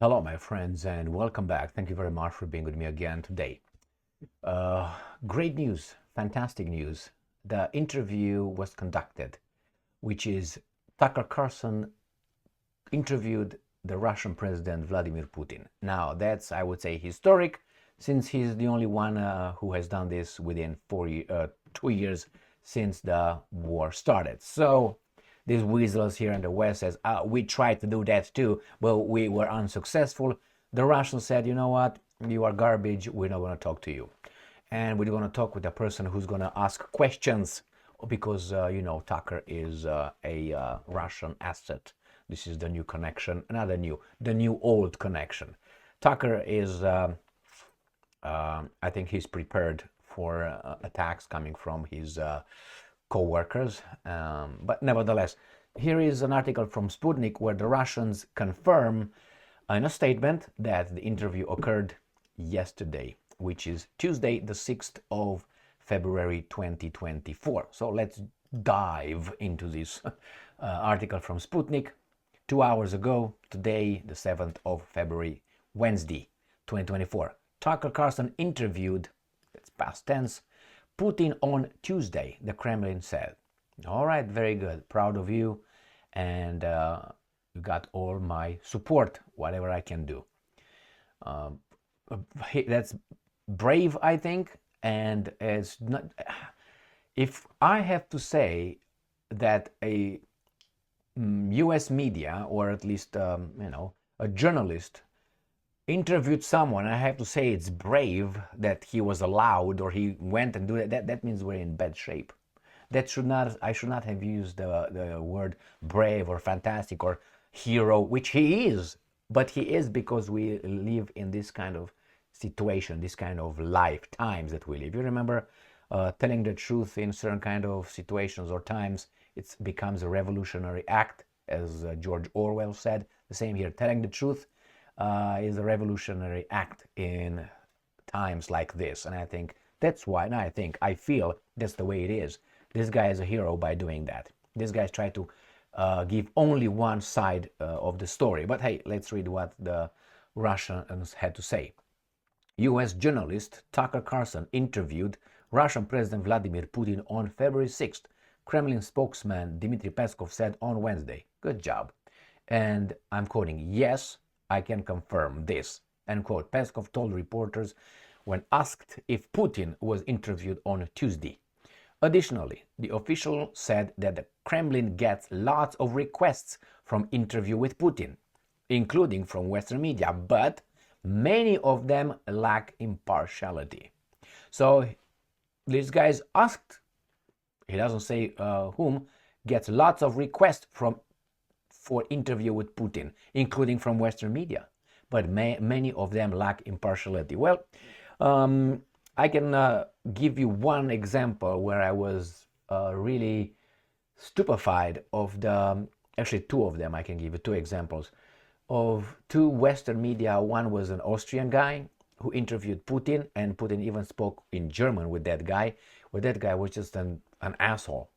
Hello, my friends, and welcome back. Thank you very much for being with me again today. Uh, Great news, fantastic news. The interview was conducted, which is Tucker Carlson interviewed the Russian President Vladimir Putin. Now, that's, I would say, historic, since he's the only one who has done this within 2 years since the war started. So, these weasels here in the West says, we tried to do that too, but we were unsuccessful. The Russians said, you know what, you are garbage, we're not going to talk to you. And we're going to talk with a person who's going to ask questions because, Tucker is a Russian asset. This is the new connection, not the new old connection. Tucker is, I think he's prepared for attacks coming from his co-workers. But nevertheless, here is an article from Sputnik where the Russians confirm in a statement that the interview occurred yesterday, which is Tuesday, the 6th of February 2024. So let's dive into this article from Sputnik. 2 hours ago, today, the 7th of February, Wednesday, 2024, Tucker Carlson interviewed, that's past tense, Putin on Tuesday, the Kremlin said. All right, very good. Proud of you. And you got all my support, whatever I can do. That's brave, I think. And it's not. If I have to say that a US media, or at least, a journalist interviewed someone, I have to say it's brave that he was allowed or he went and do that. That means we're in bad shape. I should not have used the word brave or fantastic or hero, which he is, but he is because we live in this kind of situation, this kind of lifetimes that we live. You remember telling the truth in certain kind of situations or times, it becomes a revolutionary act, as George Orwell said. The same here, telling the truth is a revolutionary act in times like this. And I think that's why, and I feel that's the way it is. This guy is a hero by doing that. This guy's trying to give only one side of the story. But hey, let's read what the Russians had to say. US journalist Tucker Carlson interviewed Russian President Vladimir Putin on February 6th. Kremlin spokesman Dmitry Peskov said on Wednesday. Good job. And I'm quoting, yes, I can confirm this, end quote. Peskov told reporters when asked if Putin was interviewed on Tuesday. Additionally, the official said that the Kremlin gets lots of requests from interview with Putin, including from Western media, but many of them lack impartiality. So these guys asked, he doesn't say whom, gets lots of requests for interview with Putin, including from Western media, but many of them lack impartiality. Well, I can give you one example where I was really stupefied of actually two of them. I can give you two examples of two Western media. One was an Austrian guy who interviewed Putin, and Putin even spoke in German with that guy, where that guy was just an asshole,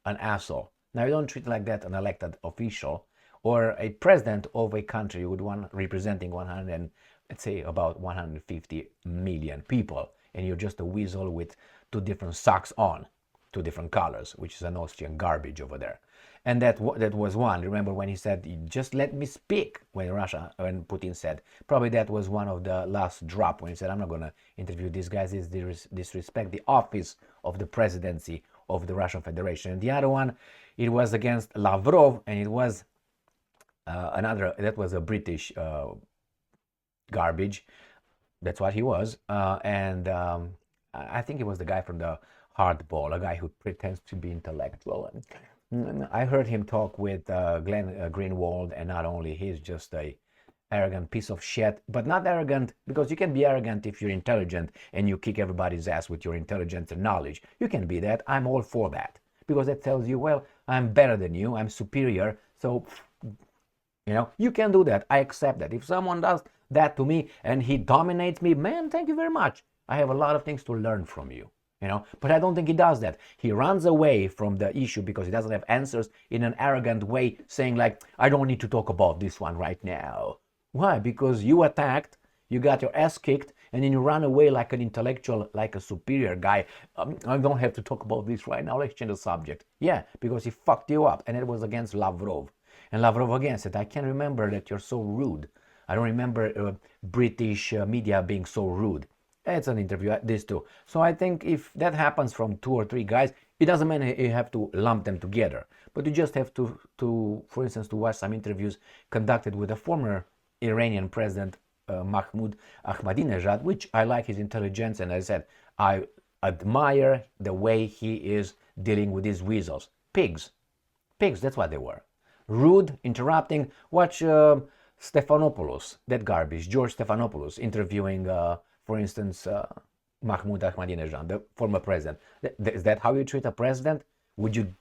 an asshole. Now, you don't treat like that an elected official or a president of a country with one representing 100, let's say about 150 million people, and you're just a weasel with two different socks on, two different colors, which is an Austrian garbage over there. And that was one. Remember when he said, "Just let me speak," when Putin said, probably that was one of the last drop when he said, "I'm not going to interview these guys. This disrespect the office of the presidency of the Russian Federation." And the other one, it was against Lavrov, and it was that was a British garbage. That's what he was. And I think it was the guy from the Hardball, a guy who pretends to be intellectual. And I heard him talk with Glenn Greenwald, and not only, he's just a arrogant piece of shit, but not arrogant, because you can be arrogant if you're intelligent and you kick everybody's ass with your intelligence and knowledge. You can be that. I'm all for that, because that tells you, well, I'm better than you, I'm superior, so you can do that. I accept that. If someone does that to me and he dominates me, man, thank you very much. I have a lot of things to learn from you. But I don't think he does that. He runs away from the issue because he doesn't have answers in an arrogant way, saying like, I don't need to talk about this one right now. Why? Because you attacked, you got your ass kicked, and then you run away like an intellectual, like a superior guy. I don't have to talk about this right now. Let's change the subject. Yeah, because he fucked you up, and it was against Lavrov. And Lavrov again said, I can't remember that you're so rude. I don't remember British media being so rude. It's an interview, this too. So I think if that happens from 2 or 3 guys, it doesn't mean you have to lump them together. But you just have to for instance, to watch some interviews conducted with a former Iranian president, Mahmoud Ahmadinejad, which I like his intelligence, and as I said, I admire the way he is dealing with these weasels. Pigs. Pigs, that's what they were. Rude, interrupting. Watch Stephanopoulos, that garbage, George Stephanopoulos, interviewing, for instance, Mahmoud Ahmadinejad, the former president. Is that how you treat a president? Would you,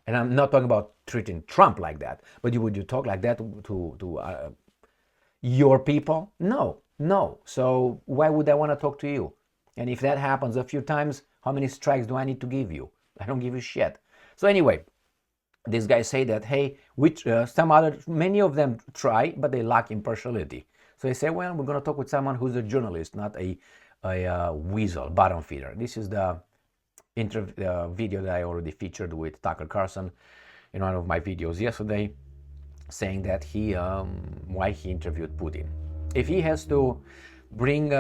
and I'm not talking about treating Trump like that, but would you talk like that to your people? No, no. So why would I want to talk to you? And if that happens a few times, how many strikes do I need to give you? I don't give a shit. So anyway, these guys say that, hey, many of them try, but they lack impartiality. So they say, well, we're going to talk with someone who's a journalist, not a weasel, bottom feeder. This is the video that I already featured with Tucker Carlson in one of my videos yesterday, saying that why he interviewed Putin. If he has to bring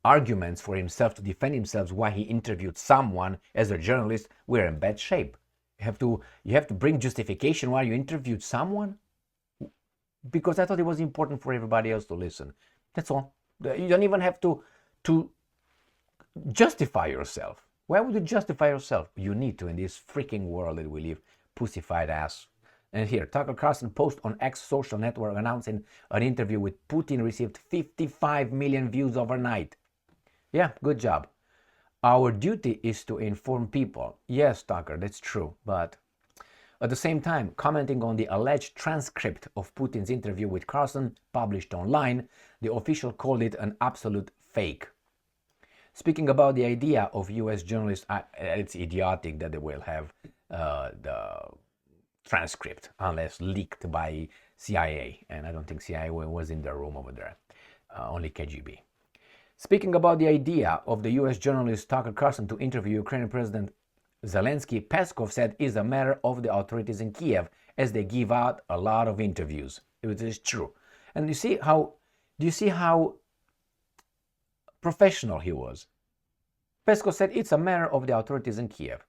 arguments for himself to defend himself why he interviewed someone as a journalist, we're in bad shape. You have to bring justification why you interviewed someone, because I thought it was important for everybody else to listen. That's all. You don't even have to justify yourself. Why would you justify yourself? You need to in this freaking world that we live, pussified ass. And here, Tucker Carlson post on X social network announcing an interview with Putin received 55 million views overnight. Yeah, good job. Our duty is to inform people. Yes, Tucker, that's true. But at the same time, commenting on the alleged transcript of Putin's interview with Carlson published online, the official called it an absolute fake. Speaking about the idea of US journalists, it's idiotic that they will have the transcript unless leaked by CIA. And I don't think CIA was in the room over there, only KGB. Speaking about the idea of the US journalist Tucker Carlson to interview Ukrainian President Zelensky, Peskov said is a matter of the authorities in Kiev, as they give out a lot of interviews. It is true. And do you see how professional he was? Peskov said it's a matter of the authorities in Kiev,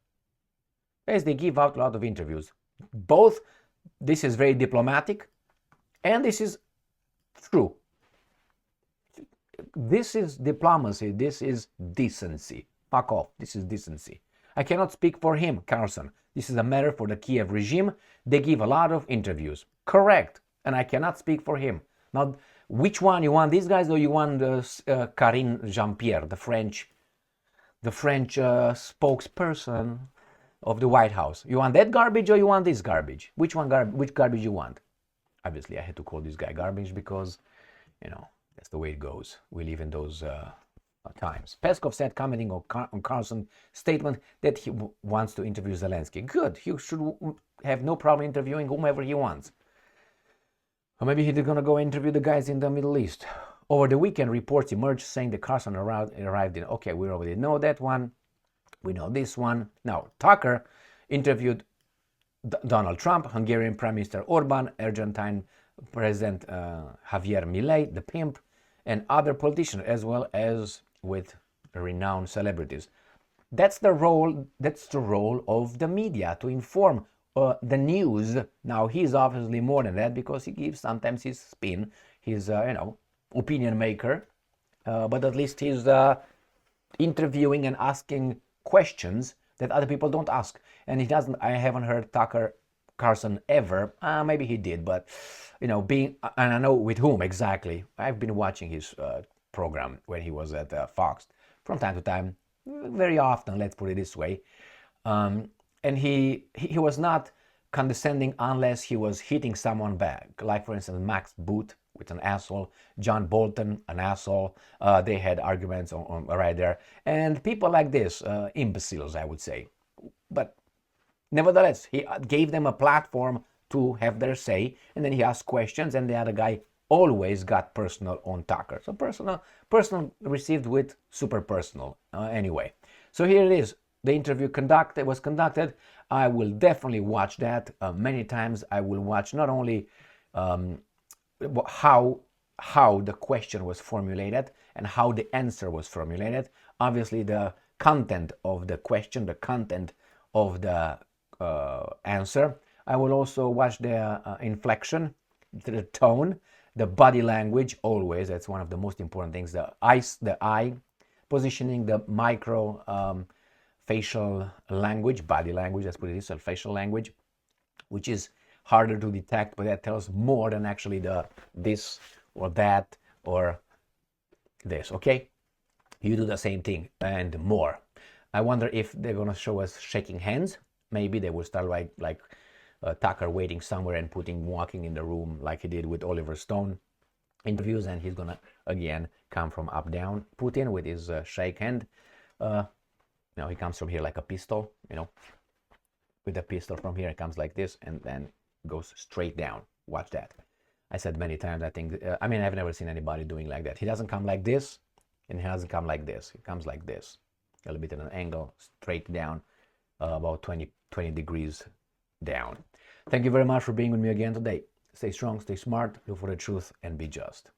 as they give out a lot of interviews. Both, this is very diplomatic, and this is true. This is diplomacy, this is decency. Fuck off, this is decency. I cannot speak for him, Carlson. This is a matter for the Kiev regime. They give a lot of interviews. Correct. And I cannot speak for him. Now, which one? You want these guys or you want Karine Jean-Pierre, the French spokesperson of the White House? You want that garbage or you want this garbage? Which garbage you want? Obviously, I had to call this guy garbage because, that's the way it goes. We live in those times. Peskov said, commenting on Carlson's statement, that he wants to interview Zelensky. Good. He should have no problem interviewing whomever he wants. Or maybe he's going to go interview the guys in the Middle East. Over the weekend, reports emerged saying that Carlson arrived in... Okay, we already know that one. We know this one. Now, Tucker interviewed Donald Trump, Hungarian Prime Minister Orban, Argentine President Javier Milei, the pimp, and other politicians, as well as with renowned celebrities. That's the role of the media, to inform the news. Now, he's obviously more than that, because he gives sometimes his spin, his opinion maker, but at least he's interviewing and asking questions that other people don't ask. And he doesn't. I haven't heard Tucker Carlson ever. Maybe he did, but and I know with whom exactly. I've been watching his program when he was at Fox from time to time, very often. Let's put it this way. And he was not condescending unless he was hitting someone back. Like, for instance, Max Boot with an asshole, John Bolton, an asshole. They had arguments on right there. And people like this, imbeciles, I would say. But nevertheless, he gave them a platform to have their say, and then he asked questions, and the other guy always got personal on Tucker. So personal received with super personal anyway. So here it is. The interview was conducted. I will definitely watch that many times. I will watch not only how the question was formulated and how the answer was formulated. Obviously, the content of the question, the content of the answer. I will also watch the inflection, the tone, the body language. Always, that's one of the most important things. The eye positioning, the micro facial language, body language. Let's put it this way, facial language, which is harder to detect, but that tells more than actually the this or that or this. Okay, you do the same thing and more. I wonder if they're gonna show us shaking hands. Maybe they will start like Tucker waiting somewhere and Putin walking in the room like he did with Oliver Stone interviews, and he's gonna again come from up down. Putin with his shake hand. He comes from here like a pistol. With a pistol from here, it comes like this and then goes straight down. Watch that. I said many times, I think, I've never seen anybody doing like that. He doesn't come like this, and he doesn't come like this. He comes like this, a little bit at an angle, straight down, about 20 degrees down. Thank you very much for being with me again today. Stay strong, stay smart, look for the truth, and be just.